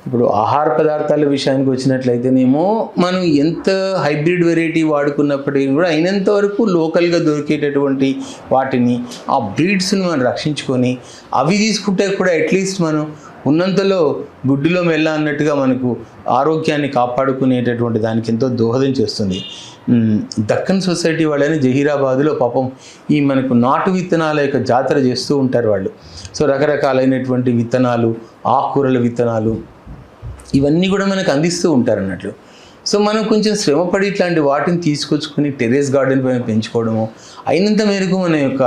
ఇప్పుడు ఆహార పదార్థాల విషయానికి వచ్చినట్లయితేనేమో మనం ఎంత హైబ్రిడ్ వెరైటీ వాడుకున్నప్పటికీ కూడా అయినంత వరకు లోకల్గా దొరికేటటువంటి వాటిని ఆ బ్రీడ్స్ని మనం రక్షించుకొని అవి తీసుకుంటే కూడా అట్లీస్ట్ మనం ఉన్నంతలో గుడ్డులో మెల్ల అన్నట్టుగా మనకు ఆరోగ్యాన్ని కాపాడుకునేటటువంటి దానికి ఎంతో దోహదం చేస్తుంది. దక్కన్ సొసైటీ వాళ్ళని జహీరాబాద్లో పాపం ఈ మనకు నాటు విత్తనాల యొక్క జాతర చేస్తూ ఉంటారు వాళ్ళు. సో రకరకాలైనటువంటి విత్తనాలు, ఆకుకూరల విత్తనాలు ఇవన్నీ కూడా మనకు అందిస్తూ ఉంటారు అన్నట్లు. సో మనం కొంచెం శ్రమపడి ఇట్లాంటి వాటిని తీసుకొచ్చుకొని టెర్రస్ గార్డెన్ పైన పెంచుకోవడము, అయినంత మేరకు మన యొక్క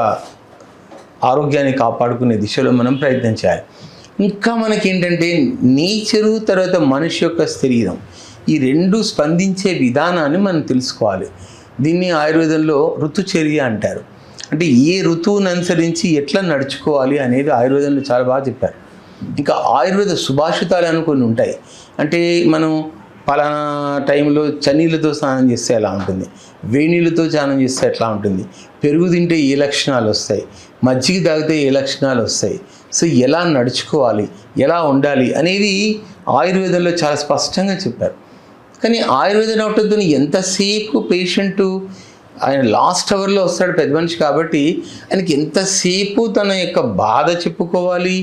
ఆరోగ్యాన్ని కాపాడుకునే దిశలో మనం ప్రయత్నం చేయాలి. ఇంకా మనకేంటంటే నేచరు తర్వాత మనిషి యొక్క శరీరం ఈ రెండు స్పందించే విధానాన్ని మనం తెలుసుకోవాలి. దీన్ని ఆయుర్వేదంలో ఋతుచర్య అంటారు. అంటే ఏ ఋతువును అనుసరించి ఎట్లా నడుచుకోవాలి అనేది ఆయుర్వేదంలో చాలా బాగా చెప్పారు. ఇంకా ఆయుర్వేద సుభాషితాలు అనుకొని ఉంటాయి. అంటే మనం పలానా టైంలో చన్నీళ్ళతో స్నానం చేస్తే ఎలా ఉంటుంది, వేణీళ్ళతో స్నానం చేస్తే ఎట్లా ఉంటుంది, పెరుగు తింటే ఏ లక్షణాలు వస్తాయి, మజ్జిగ తాగితే ఏ లక్షణాలు వస్తాయి, సో ఎలా నడుచుకోవాలి, ఎలా ఉండాలి అనేది ఆయుర్వేదంలో చాలా స్పష్టంగా చెప్పారు. కానీ ఆయుర్వేద డాక్టర్తో ఎంతసేపు పేషెంటు ఆయన లాస్ట్ అవర్లో వస్తాడు పెద్ద మనిషి కాబట్టి ఆయనకి ఎంతసేపు తన యొక్క బాధ చెప్పుకోవాలి,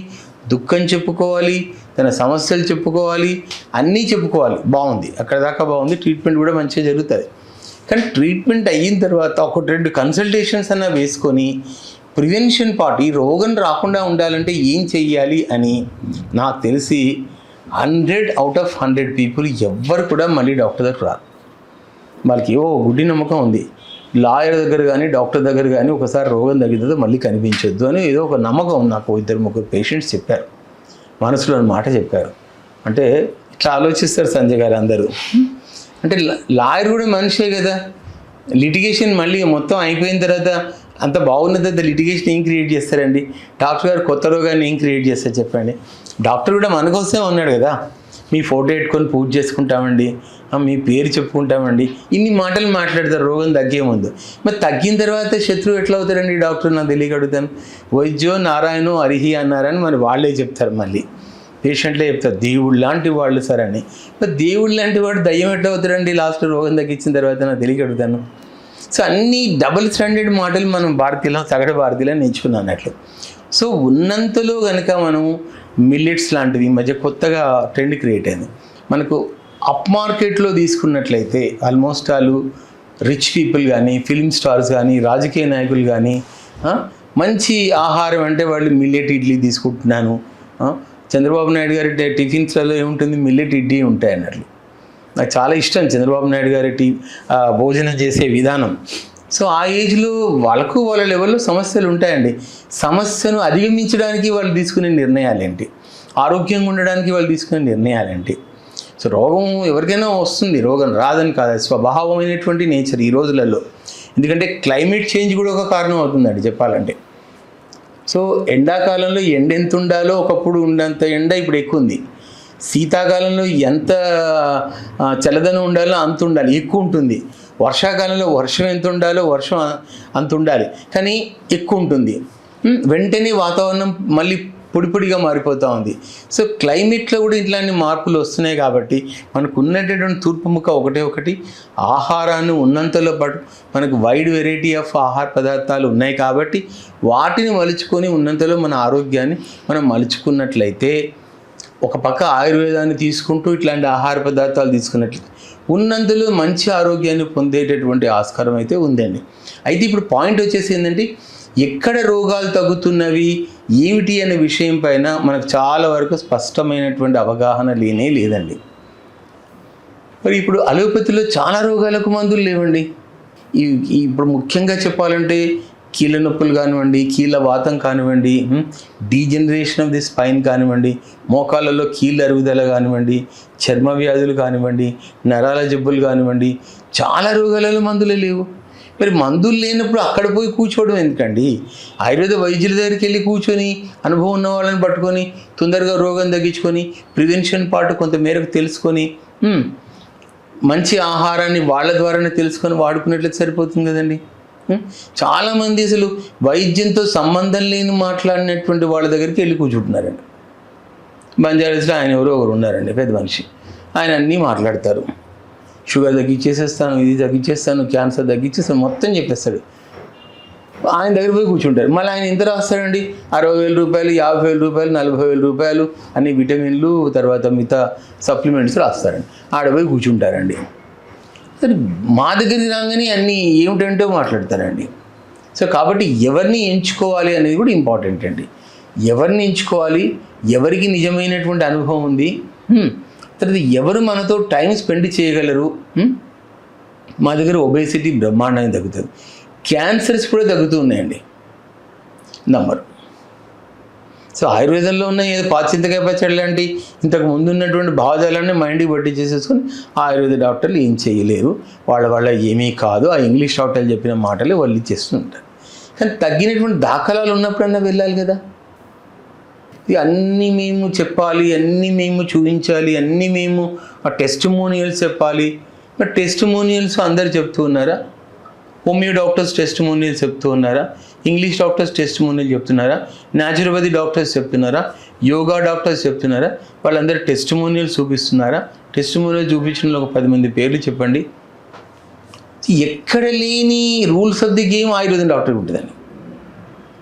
దుఃఖం చెప్పుకోవాలి, తన సమస్యలు చెప్పుకోవాలి, అన్నీ చెప్పుకోవాలి. బాగుంది, అక్కడ దాకా బాగుంది, ట్రీట్మెంట్ కూడా మంచిగా జరుగుతుంది. కానీ ట్రీట్మెంట్ అయిన తర్వాత 1-2 కన్సల్టేషన్స్ అన్న వేసుకొని ప్రివెన్షన్ పార్ట్ ఈ రోగం రాకుండా ఉండాలంటే ఏం చెయ్యాలి అని నాకు తెలిసి 100/100 పీపుల్ ఎవ్వరు కూడా మళ్ళీ డాక్టర్ దగ్గర రారు. వాళ్ళకి ఏవో గుడ్డి నమ్మకం ఉంది, లాయర్ దగ్గర కానీ డాక్టర్ దగ్గర కానీ ఒకసారి రోగం తగ్గుతుందో మళ్ళీ కనిపించొద్దు అని ఏదో ఒక నమ్మకం నాకు 2-3 పేషెంట్స్ చెప్పారు, మనసులో మాట చెప్పారు. అంటే ఇట్లా ఆలోచిస్తారు సంజయ్ గారు అందరూ. అంటే లాయర్ కూడా మనిషే కదా, లిటిగేషన్ మళ్ళీ మొత్తం అయిపోయిన తర్వాత అంత బాగున్న తర్వాత లిటిగేషన్ ఏం క్రియేట్ చేస్తారండి? డాక్టర్ గారు కొత్త రోగాన్ని ఏం క్రియేట్ చేస్తారు చెప్పండి? డాక్టర్ కూడా మన కోసమే ఉన్నాడు కదా. మీ ఫోటో పెట్టుకొని పూజ చేసుకుంటామండి, మీ పేరు చెప్పుకుంటామండి, ఇన్ని మాటలు మాట్లాడతారు రోగం తగ్గే ముందు. మరి తగ్గిన తర్వాత శత్రువు ఎట్లా అవుతారండి డాక్టర్? నాకు తెలియక అడుగుతాను. వైద్యో నారాయణో అరిహి అన్నారని మరి వాళ్ళే చెప్తారు, మళ్ళీ పేషెంట్లే చెప్తారు దేవుడు లాంటి వాళ్ళు సార్ అని. మరి దేవుడు లాంటి వాడు దయ్యం ఎట్లా అవుతారండి లాస్ట్ రోగం తగ్గించిన తర్వాత? నాకు తెలియక అడుగుతాను. సో అన్ని డబుల్ స్టాండర్డ్ మాటలు మనం భారతీయులు సగటు భారతీయులు నేర్చుకున్నాం అన్నట్లు. సో ఉన్నంతలో కనుక మనం మిల్లెట్స్ లాంటివి ఈ మధ్య కొత్తగా ట్రెండ్ క్రియేట్ అయింది. మనకు అప్ మార్కెట్లో తీసుకున్నట్లయితే ఆల్మోస్ట్ వాళ్ళు రిచ్ పీపుల్ కానీ, ఫిల్మ్ స్టార్స్ కానీ, రాజకీయ నాయకులు కానీ మంచి ఆహారం అంటే వాళ్ళు మిల్లెట్ ఇడ్లీ తీసుకుంటున్నాను. చంద్రబాబు నాయుడు గారి టిఫిన్స్లలో ఏముంటుంది? మిల్లెట్ ఇడ్లీ ఉంటాయి అన్నట్లు. నాకు చాలా ఇష్టం చంద్రబాబు నాయుడు గారి భోజనం చేసే విధానం. సో ఆ ఏజ్లో వాళ్ళకు వాళ్ళ లెవెల్లో సమస్యలు ఉంటాయండి. సమస్యను అధిగమించడానికి వాళ్ళు తీసుకునే నిర్ణయాలు ఏంటి, ఆరోగ్యంగా ఉండడానికి వాళ్ళు తీసుకునే నిర్ణయాలు ఏంటి? సో రోగం ఎవరికైనా వస్తుంది, రోగం రాదని కాదు, స్వభావమైనటువంటి నేచర్ ఈ రోజులలో. ఎందుకంటే క్లైమేట్ చేంజ్ కూడా ఒక కారణం అవుతుందండి చెప్పాలంటే. సో ఎండాకాలంలో ఎండ ఎంత ఉండాలో ఒకప్పుడు ఉన్నంత ఎండ ఇప్పుడు ఎక్కువ ఉంది. శీతాకాలంలో ఎంత చల్లదనం ఉండాలో అంత ఉండాలి, ఎక్కువ ఉంటుంది. వర్షాకాలంలో వర్షం ఎంత ఉండాలో వర్షం అంత ఉండాలి, కానీ ఎక్కువ ఉంటుంది. వెంటనే వాతావరణం మళ్ళీ పొడిగా మారిపోతూ ఉంది. సో క్లైమేట్లో కూడా ఇట్లాంటి మార్పులు వస్తున్నాయి కాబట్టి మనకు ఉన్నటువంటి తూర్పు ముఖ ఒకటి ఆహారాన్ని ఉన్నంతలో పాటు మనకు వైడ్ వెరైటీ ఆఫ్ ఆహార పదార్థాలు ఉన్నాయి కాబట్టి వాటిని మలుచుకొని ఉన్నంతలో మన ఆరోగ్యాన్ని మనం మలుచుకున్నట్లయితే, ఒక పక్క ఆయుర్వేదాన్ని తీసుకుంటూ ఇట్లాంటి ఆహార పదార్థాలు తీసుకున్నట్లయితే ఉన్నంతలో మంచి ఆరోగ్యాన్ని పొందేటటువంటి ఆస్కారం అయితే ఉందండి. అయితే ఇప్పుడు పాయింట్ వచ్చేసి ఏంటంటే, ఎక్కడ రోగాలు తగ్గుతున్నవి ఏమిటి అనే విషయం పైన మనకు చాలా వరకు స్పష్టమైనటువంటి అవగాహన లేదండి. మరి ఇప్పుడు అలోపతిలో చాలా రోగాలకు మందులు లేవండి. ఇప్పుడు ముఖ్యంగా చెప్పాలంటే కీళ్ళ నొప్పులు కానివ్వండి, కీళ్ళ వాతం కానివ్వండి, డీజనరేషన్ ఆఫ్ ది స్పైన్ కానివ్వండి, మోకాళ్ళలో కీళ్ళ అరుగుదల కానివ్వండి, చర్మ వ్యాధులు కానివ్వండి, నరాల జబ్బులు కానివ్వండి, చాలా రోగాలలో మందులే లేవు. మరి మందులు లేనప్పుడు అక్కడ పోయి కూర్చోవడం ఎందుకండి? ఆయుర్వేద వైద్యుల దగ్గరికి వెళ్ళి కూర్చొని అనుభవం ఉన్న వాళ్ళని పట్టుకొని తొందరగా రోగం తగ్గించుకొని ప్రివెన్షన్ పార్ట్ కొంత మేరకు తెలుసుకొని మంచి ఆహారాన్ని వాళ్ళ ద్వారానే తెలుసుకొని వాడుకున్నట్లయితే సరిపోతుంది కదండి. చాలామంది అసలు వైద్యంతో సంబంధం లేని మాట్లాడినటువంటి వాళ్ళ దగ్గరికి వెళ్ళి కూర్చుంటున్నారండి. బంజారాస్లో ఆయన ఎవరో ఒకరు ఉన్నారండి, పెద్ద మనిషి. ఆయన అన్నీ మాట్లాడతారు. షుగర్ తగ్గించేసేస్తాను, ఇది తగ్గించేస్తాను, క్యాన్సర్ తగ్గించేస్తాను, మొత్తం చెప్పేస్తాడు. ఆయన దగ్గర పోయి కూర్చుంటారు. మళ్ళీ ఆయన ఎంత రాస్తాడండి, 60,000 రూపాయలు, 50,000 రూపాయలు, 40,000 రూపాయలు అన్ని విటమిన్లు, తర్వాత మిగతా సప్లిమెంట్స్ రాస్తారండి. ఆడ పోయి కూర్చుంటారండి. సరే, మా దగ్గరికి రాగానే అన్నీ ఏమిటంటో మాట్లాడతారండి. సో కాబట్టి ఎవరిని ఎంచుకోవాలి అనేది కూడా ఇంపార్టెంట్ అండి. ఎవరిని ఎంచుకోవాలి, ఎవరికి నిజమైనటువంటి అనుభవం ఉంది, తర్వాత ఎవరు మనతో టైం స్పెండ్ చేయగలరు. మా దగ్గర ఒబేసిటీ బ్రహ్మాండంగా తగ్గుతుంది, క్యాన్సర్స్ కూడా తగ్గుతూ ఉన్నాయండి నంబర్. సో ఆయుర్వేదంలో ఉన్న ఏదో పాచింతకాయ పచ్చడి లాంటి ఇంతకు ముందు ఉన్నటువంటి భావజాలాన్ని మైండ్కి బట్టి చేసేసుకొని ఆయుర్వేద డాక్టర్లు ఏం చేయలేరు, వాళ్ళ ఏమీ కాదు, ఆ ఇంగ్లీష్ డాక్టర్లు చెప్పిన మాటలే వాళ్ళు ఇచ్చేస్తుంటారు. కానీ తగ్గినటువంటి దాఖలాలు ఉన్నప్పుడన్నా వెళ్ళాలి కదా. ఇది అన్నీ మేము చెప్పాలి, అన్నీ మేము చూపించాలి, అన్నీ మేము ఆ టెస్టిమోనియల్స్ చెప్పాలి. మరి టెస్టిమోనియల్స్ అందరు చెప్తూ ఉన్నారా? హోమియో డాక్టర్స్ టెస్టిమోనియల్స్ చెప్తూ ఉన్నారా? ఇంగ్లీష్ డాక్టర్స్ టెస్టిమోనియల్ చెప్తున్నారా? న్యాచురోపతి డాక్టర్స్ చెప్తున్నారా? యోగా డాక్టర్స్ చెప్తున్నారా? వాళ్ళందరూ టెస్టిమోనియల్స్ చూపిస్తున్నారా? టెస్టిమోనియల్ చూపించిన ఒక 10 మంది పేర్లు చెప్పండి. ఎక్కడ లేని రూల్స్ ఆఫ్ ది గేమ్ ఆయుర్వేదం డాక్టర్ ఉంటుందండి.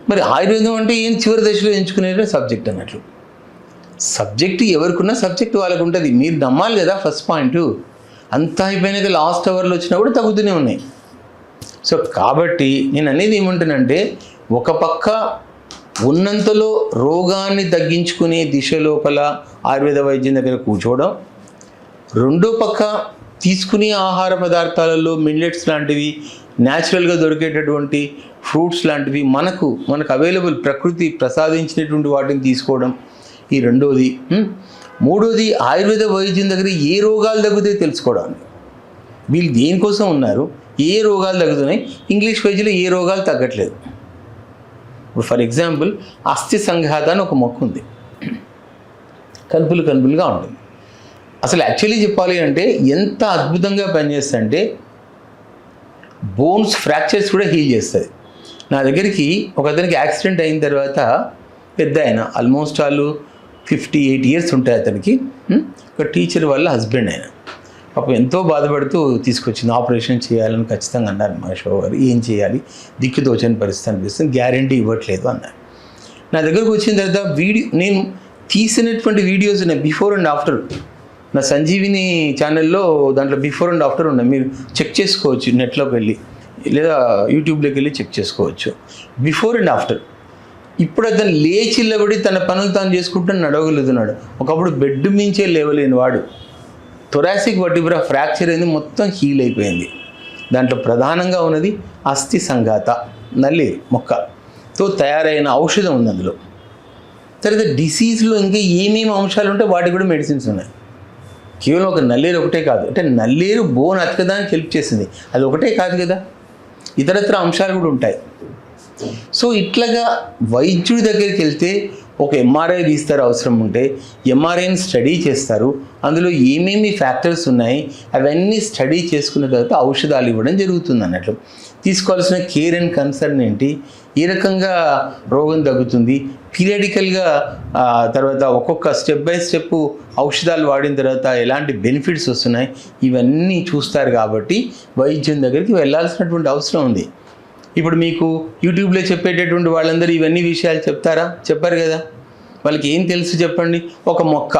మరి ఆయుర్వేదం అంటే ఏం చివరి దశలో ఎంచుకునే సబ్జెక్ట్ అన్నట్లు. సబ్జెక్టు ఎవరికున్న సబ్జెక్ట్ వాళ్ళకు ఉంటుంది. మీరు నమ్మాలి కదా ఫస్ట్ పాయింట్. అంతా అయిపోయినాక లాస్ట్ అవర్లో వచ్చినా కూడా తగ్గుతూనే ఉన్నాయి. సో కాబట్టి నేను అనేది ఏమంటానంటే, ఒక పక్క ఉన్నంతలో రోగాన్ని తగ్గించుకునే దిశ లోపల ఆయుర్వేద వైద్యం దగ్గర కూర్చోవడం, రెండో పక్క తీసుకునే ఆహార పదార్థాలలో మిల్లెట్స్ లాంటివి, న్యాచురల్గా దొరికేటటువంటి ఫ్రూట్స్ లాంటివి మనకు అవైలబుల్ ప్రకృతి ప్రసాదించినటువంటి వాటిని తీసుకోవడం, ఈ రెండోది. మూడోది ఆయుర్వేద వైద్యం దగ్గర ఏ రోగాలు తగ్గుతాయి తెలుసుకోవడం. వీళ్ళు దేనికోసం ఉన్నారు, ఏ రోగాలు తగ్గుతున్నాయి, ఇంగ్లీష్ వైద్యంలో ఏ రోగాలు తగ్గట్లేదు. ఇప్పుడు ఫర్ ఎగ్జాంపుల్ అస్థి సంఘాత అని ఒక మొక్క ఉంది, కనుపులుగా ఉంటుంది. అసలు యాక్చువల్లీ చెప్పాలి అంటే ఎంత అద్భుతంగా పనిచేస్తుందంటే బోన్స్ ఫ్రాక్చర్స్ కూడా హీల్ చేస్తుంది. నా దగ్గరికి ఒక అతనికి యాక్సిడెంట్ అయిన తర్వాత, పెద్ద ఆయన ఆల్మోస్ట్ వాళ్ళు 58 years ఉంటాయి అతనికి, ఒక టీచర్ వాళ్ళ హస్బెండ్ ఆయన. పాపం ఎంతో బాధపడుతూ తీసుకొచ్చింది. ఆపరేషన్ చేయాలని ఖచ్చితంగా అన్నారు మహేష్ బాబు గారు. ఏం చేయాలి, దిక్కు తోచని పరిస్థితి అనిపిస్తుంది, గ్యారంటీ ఇవ్వట్లేదు అన్నారు. నా దగ్గరకు వచ్చిన తర్వాత నేను తీసినటువంటి వీడియోస్ ఉన్నాయి, బిఫోర్ అండ్ ఆఫ్టర్. నా సంజీవిని ఛానల్లో దాంట్లో బిఫోర్ అండ్ ఆఫ్టర్ ఉన్నాయి, మీరు చెక్ చేసుకోవచ్చు, నెట్లోకి వెళ్ళి లేదా యూట్యూబ్లోకి వెళ్ళి చెక్ చేసుకోవచ్చు. Before and after. ఇప్పుడు అతను లేచిల్లబడి తన పనులు తాను చేసుకుంటూ నడవగలుగుతున్నాడు. ఒకప్పుడు బెడ్ మించే లేవలేని వాడు. థొరాసిక్ వర్టిబ్రా ఫ్రాక్చర్ అయింది, మొత్తం హీల్ అయిపోయింది. దాంట్లో ప్రధానంగా ఉన్నది అస్థి సంఘాత, నల్లేరు మొక్కతో తయారైన ఔషధం ఉంది అందులో. తర్వాత డిసీజ్లో ఇంకా ఏమేమి అంశాలు ఉంటే వాటికి కూడా మెడిసిన్స్ ఉన్నాయి. కేవలం ఒక నల్లేరు ఒకటే కాదు, అంటే నల్లేరు బోన్ అతకడానికి హెల్ప్ చేసింది, అది ఒకటే కాదు కదా, ఇతరత్ర అంశాలు కూడా ఉంటాయి. సో ఇట్లాగా వైద్యుడి దగ్గరికి వెళ్తే ఒక ఎంఆర్ఐ తీస్తారు, అవసరం ఉంటే ఎంఆర్ఐని స్టడీ చేస్తారు, అందులో ఏమేమి ఫ్యాక్టర్స్ ఉన్నాయి అవన్నీ స్టడీ చేసుకున్న తర్వాత ఔషధాలు ఇవ్వడం జరుగుతుంది అన్నట్లు. తీసుకోవాల్సిన కేర్ అండ్ కన్సర్న్ ఏంటి, ఏ రకంగా రోగం తగ్గుతుంది, పీరియడికల్గా తర్వాత ఒక్కొక్క స్టెప్ బై స్టెప్ ఔషధాలు వాడిన తర్వాత ఎలాంటి బెనిఫిట్స్ వస్తున్నాయి, ఇవన్నీ చూస్తారు. కాబట్టి వైద్యం దగ్గరికి వెళ్ళాల్సినటువంటి అవసరం ఉంది. ఇప్పుడు మీకు యూట్యూబ్లో చెప్పేటటువంటి వాళ్ళందరూ ఇవన్నీ విషయాలు చెప్తారా? చెప్పారు కదా. వాళ్ళకి ఏం తెలుసు చెప్పండి? ఒక మొక్క,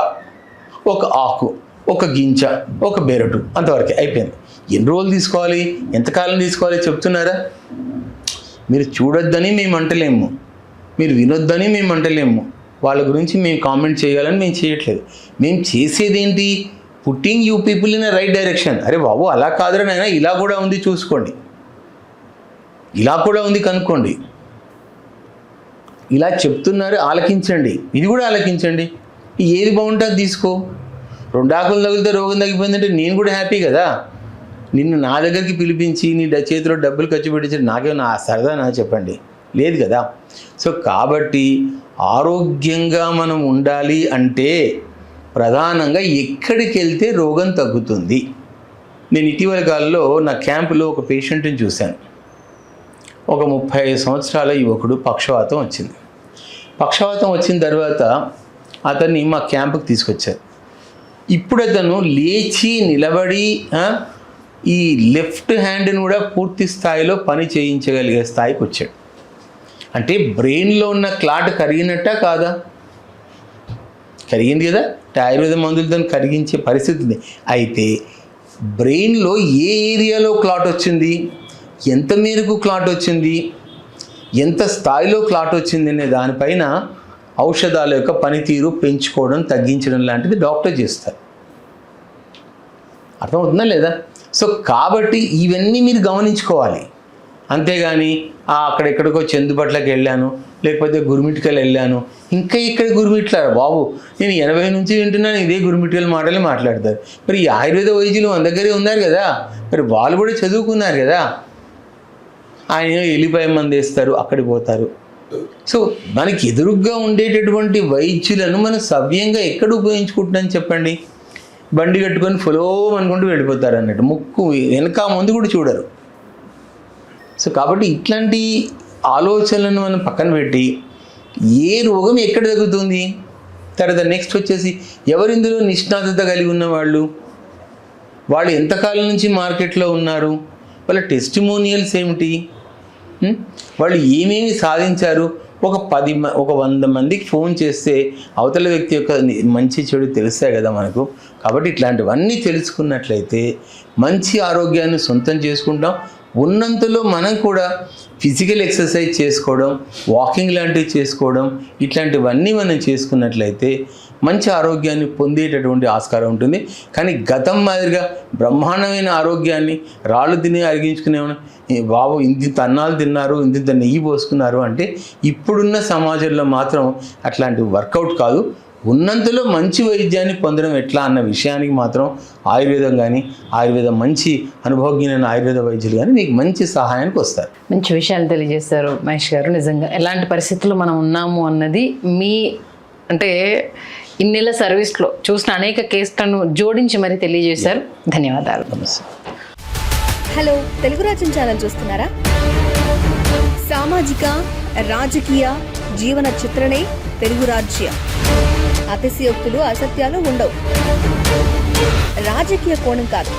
ఒక ఆకు, ఒక గింజ, ఒక బెరటు, అంతవరకే అయిపోయింది. ఎన్ని రోజులు తీసుకోవాలి, ఎంతకాలం తీసుకోవాలి చెప్తున్నారా? మీరు చూడొద్దని మేము అంటలేము, మీరు వినొద్దని మేము అంటలేము, వాళ్ళ గురించి మేము కామెంట్ చేయాలని మేము చేయట్లేదు. మేము చేసేది ఏంటి? Putting you people in a right direction. అరే బాబు అలా కాదురా నాయనా, ఇలా కూడా ఉంది చూసుకోండి, ఇలా కూడా ఉంది కనుక్కోండి, ఇలా చెప్తున్నారు ఆలకించండి, ఇది కూడా ఆలకించండి. ఏది బాగుంటుంది తీసుకో. 2 ఆకులు తగిలితే రోగం తగ్గిపోయిందంటే నేను కూడా హ్యాపీ కదా. నిన్ను నా దగ్గరికి పిలిపించి నీ చేతిలో డబ్బులు ఖర్చు పెట్టించి నాకేమో సరదా నా చెప్పండి, లేదు కదా. సో కాబట్టి ఆరోగ్యంగా మనం ఉండాలి అంటే ప్రధానంగా ఎక్కడికి వెళ్తే రోగం తగ్గుతుంది. నేను ఇటీవల కాలంలో నా క్యాంపులో ఒక పేషెంట్ని చూశాను. ఒక 35 సంవత్సరాల యువకుడు, పక్షవాతం వచ్చింది. పక్షవాతం వచ్చిన తర్వాత అతన్ని మా క్యాంపుకి తీసుకొచ్చారు. ఇప్పుడు అతను లేచి నిలబడి ఈ లెఫ్ట్ హ్యాండ్ని కూడా పూర్తి స్థాయిలో పని చేయించగలిగే స్థాయికి వచ్చాడు. అంటే బ్రెయిన్లో ఉన్న క్లాట్ కరిగినట్టా కాదా? కరిగింది కదా. ఆయుర్వేద మందులతో కరిగించే పరిస్థితి ఉంది. అయితే బ్రెయిన్లో ఏ ఏరియాలో క్లాట్ వచ్చింది, ఎంత మేరకు క్లాట్ వచ్చింది, ఎంత స్థాయిలో క్లాట్ వచ్చింది అనే దానిపైన ఔషధాల యొక్క పనితీరు పెంచుకోవడం తగ్గించడం లాంటిది డాక్టర్ చేస్తారు. అర్థమవుతుందా లేదా? సో కాబట్టి ఇవన్నీ మీరు గమనించుకోవాలి. అంతేగాని అక్కడెక్కడికో చందుపట్లకి వెళ్ళాను, లేకపోతే గురుమిట్కల్ వెళ్ళాను, ఇంకా ఇక్కడ గురుమిట్ల బాబు నేను 80 నుంచి వింటున్నాను ఇదే గురుమిట్కల్ మాటలే మాట్లాడతారు. మరి ఈ ఆయుర్వేద వైద్యులు మన దగ్గరే ఉన్నారు కదా, మరి వాళ్ళు కూడా చదువుకున్నారు కదా. ఆయన ఎలిపాయ మంది వేస్తారు, అక్కడికి పోతారు. సో మనకి ఎదురుగ్గా ఉండేటటువంటి వైద్యులను మనం సవ్యంగా ఎక్కడ ఉపయోగించుకుంటున్నాం చెప్పండి? బండి కట్టుకొని ఫలో అనుకుంటూ వెళ్ళిపోతారు అన్నట్టు, ముక్కు వెనక ముందు కూడా చూడరు. సో కాబట్టి ఇట్లాంటి ఆలోచనలను మనం పక్కన పెట్టి ఏ రోగం ఎక్కడ తగ్గుతుంది, తర్వాత నెక్స్ట్ వచ్చేసి ఎవరు ఇందులో నిష్ణాతత కలిగి ఉన్నవాళ్ళు, వాళ్ళు ఎంతకాలం నుంచి మార్కెట్లో ఉన్నారు, వాళ్ళ టెస్టిమోనియల్స్ ఏమిటి, వాళ్ళు ఏమేమి సాధించారు. ఒక 100 మందికి ఫోన్ చేస్తే అవతల వ్యక్తి యొక్క మంచి చెడు తెలుస్తాయి కదా మనకు. కాబట్టి ఇట్లాంటివన్నీ తెలుసుకున్నట్లయితే మంచి ఆరోగ్యాన్ని సొంతం చేసుకుంటాం. ఉన్నంతలో మనం కూడా ఫిజికల్ ఎక్సర్సైజ్ చేసుకోవడం, వాకింగ్ లాంటివి చేసుకోవడం, ఇట్లాంటివన్నీ మనం చేసుకున్నట్లయితే మంచి ఆరోగ్యాన్ని పొందేటటువంటి ఆస్కారం ఉంటుంది. కానీ గతం మాదిరిగా బ్రహ్మాండమైన ఆరోగ్యాన్ని రాళ్ళు తిని అరిగించుకునేవాడు బాబు ఇంత అన్నాలు తిన్నారు, ఇంత నెయ్యి పోసుకున్నారు అంటే ఇప్పుడున్న సమాజంలో మాత్రం అట్లాంటివి వర్కౌట్ కాదు. ఉన్నంతలో మంచి వైద్యాన్ని పొందడం ఎట్లా అన్న విషయానికి మాత్రం ఆయుర్వేదం కానీ ఆయుర్వేదం మంచి అనుభవజ్ఞమైన ఆయుర్వేద వైద్యులు కానీ మీకు మంచి సహాయానికి వస్తారు. మంచి విషయాలు తెలియజేస్తారు మహేష్ గారు. నిజంగా ఎలాంటి పరిస్థితుల్లో మనం ఉన్నాము అన్నది మీ అంటే ఇన్నేళ్ల సర్వీస్లో చూసిన అనేక కేసులను జోడించి మరీ తెలియజేశారు. ధన్యవాదాలు. నమస్తే. హలో, తెలుగు రాజ్యం ఛానల్ చూస్తున్నారా? సామాజిక రాజకీయ జీవన చిత్రణే తెలుగు రాజ్యం. అతిశయోక్తులు అసత్యాలు ఉండవు. రాజకీయ కోణం కాదు,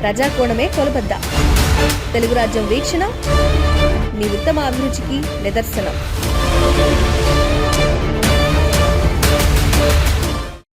ప్రజా కోణమే కొలబద్ద. తెలుగు రాజ్యం వీక్షణ మీ ఉత్తమ అభిరుచికి నిదర్శనం.